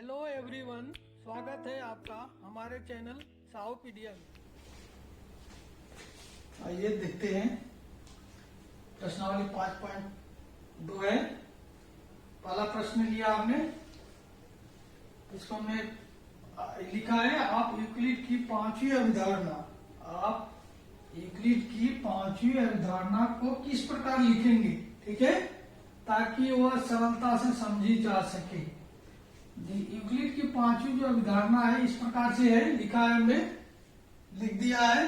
Hello everyone, स्वागत है आपका हमारे चैनल साओपीडिया में। आइए देखते हैं प्रश्नावली 5.2 है। पहला प्रश्न लिया आपने, इसको हमने लिखा है आप यूक्लिड की पांचवी अवधारणा को किस प्रकार लिखेंगे, ठीक है, ताकि वह सरलता से समझी जा सके। यूक्लिड की पांचवी जो अवधारणा है इस प्रकार से है, लिखा है हमने, लिख दिया है।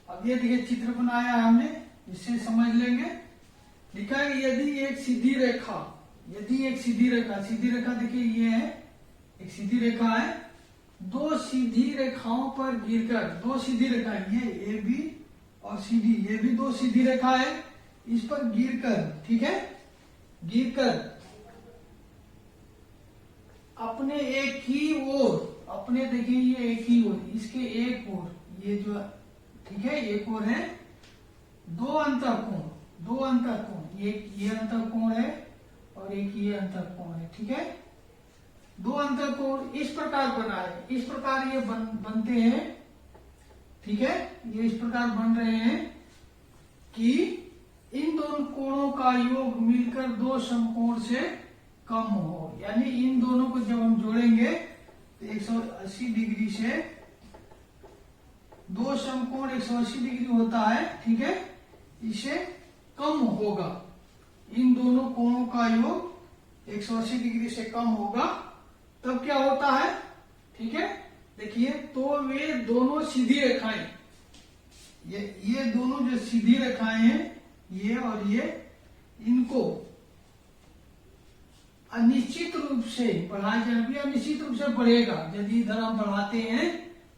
अब ये देखिए चित्र बनाया है हमने, इससे समझ लेंगे। लिखा है यदि एक सीधी रेखा देखिए ये है, एक सीधी रेखा है, दो सीधी रेखाओं पर गिरकर, दो सीधी रेखा ये ए बी और सी डी, ये भी दो सीधी रेखा है, इस पर गिरकर, ठीक है, गिरकर अपने एक ही ओर, अपने देखिए ये एक ही ओर, इसके एक ओर, ये जो ठीक है एक ओर है, दो अंतःकोण, ये अंतःकोण है और एक ये अंतःकोण है, ठीक है, दो अंतःकोण इस प्रकार बना है, इस प्रकार ये बनते हैं, ठीक है, ये इस प्रकार बन रहे हैं कि इन दोनों कोणों का योग मिलकर दो समकोण से कम हो। यानी इन दोनों को जब हम जोड़ेंगे तो 180 डिग्री से, दो समकोण 180 डिग्री होता है, ठीक है, इसे कम होगा, इन दोनों कोणों का योग 180 डिग्री से कम होगा, तब क्या होता है, ठीक है, देखिए, तो वे दोनों सीधी रेखाएं, ये दोनों जो सीधी रेखाएं हैं, ये और ये, इनको अनिश्चित रूप से बढ़ाए जाने पर, निश्चित रूप से बढ़ेगा यदि इधर हम बढ़ाते हैं,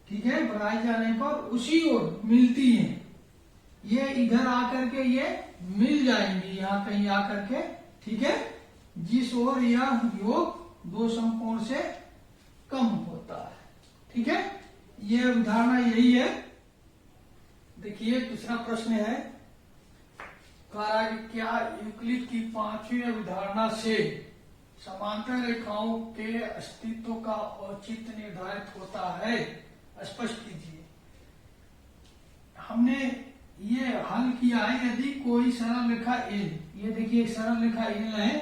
ठीक है, बढ़ाए जाने पर उसी ओर मिलती हैं, ये इधर आकर के ये मिल जाएंगी, यहाँ कहीं आकर के, ठीक है, जिस ओर यह योग दो समकोण से कम होता है, ठीक है, ये अवधारणा यही है। देखिए दूसरा प्रश्न है, क्या यूक्लिड की पांचवी अवधारणा से समांतर रेखाओं के अस्तित्व का औचित्य निर्धारित होता है, स्पष्ट कीजिए। हमने ये हल किया है, यदि कोई सरल रेखा एल, ये देखिए एक सरल रेखा एल है,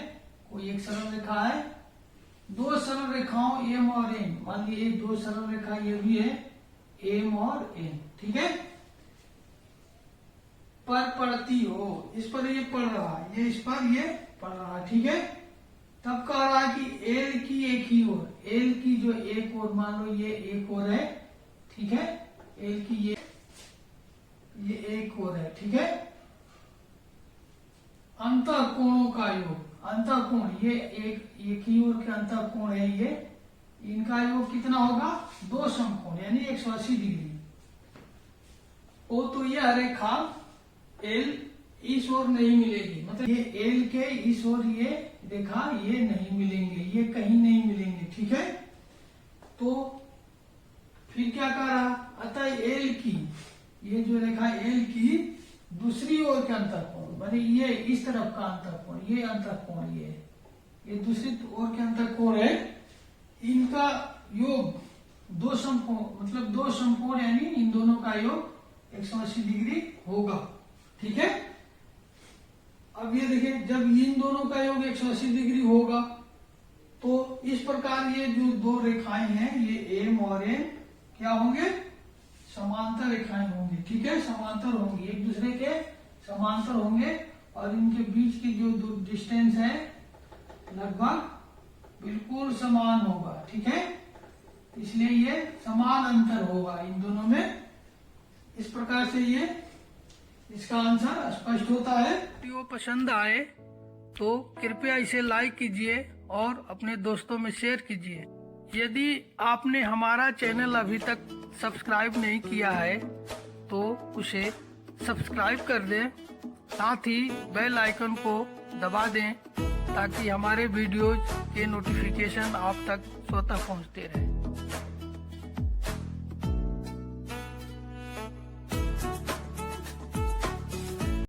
कोई एक सरल रेखा है, दो सरल रेखाओं एम और एन, मान लीजिए दो सरल रेखा ये भी है, एम और एन, ठीक है, पर पड़ती हो, इस पर ये पड़ रहा है, ये इस पर ये पड़ रहा है, ठीक है, तब कह रहा है कि एल की एक ही ओर, एल की जो एक ओर, मान लो ये एक ओर है, ठीक है, एल की ये एक ओर है, ठीक है, अंतःकोणों का योग, अंतःकोण ये एक ही ओर के अंतःकोण है, ये इनका योग कितना होगा, दो समकोण यानी 180 डिग्री हो, तो यह रेखा एल इस ओर नहीं मिलेगी, मतलब ये एल के इस ओर ये रेखा ये नहीं मिलेंगे, ये कहीं नहीं मिलेंगे, ठीक है, तो फिर क्या कर रहा, अतः एल की, ये जो रेखा एल की दूसरी ओर के अंतःकोण, माने ये इस तरफ का अंतःकोण, ये अंतःकोण, ये दूसरी ओर के अंतःकोण है, इनका योग दो समकोण, मतलब दो समकोण यानी इन दोनों का योग 180 डिग्री होगा, ठीक है। अब ये देखिए, जब इन दोनों का योग 180 डिग्री होगा तो इस प्रकार ये जो दो रेखाएं हैं, ये एम और एन क्या होंगे, समांतर रेखाएं होंगी, ठीक है, समांतर होंगी, एक दूसरे के समांतर होंगे, और इनके बीच की जो डिस्टेंस है लगभग बिल्कुल समान होगा, ठीक है, इसलिए ये समान अंतर होगा इन दोनों में। इस प्रकार से ये इसका आंसर स्पष्ट होता है। वीडियो पसंद आए तो कृपया इसे लाइक कीजिए और अपने दोस्तों में शेयर कीजिए। यदि आपने हमारा चैनल अभी तक सब्सक्राइब नहीं किया है तो उसे सब्सक्राइब कर दें, साथ ही बेल आइकन को दबा दें ताकि हमारे वीडियोज के नोटिफिकेशन आप तक स्वतः पहुंचते रहें।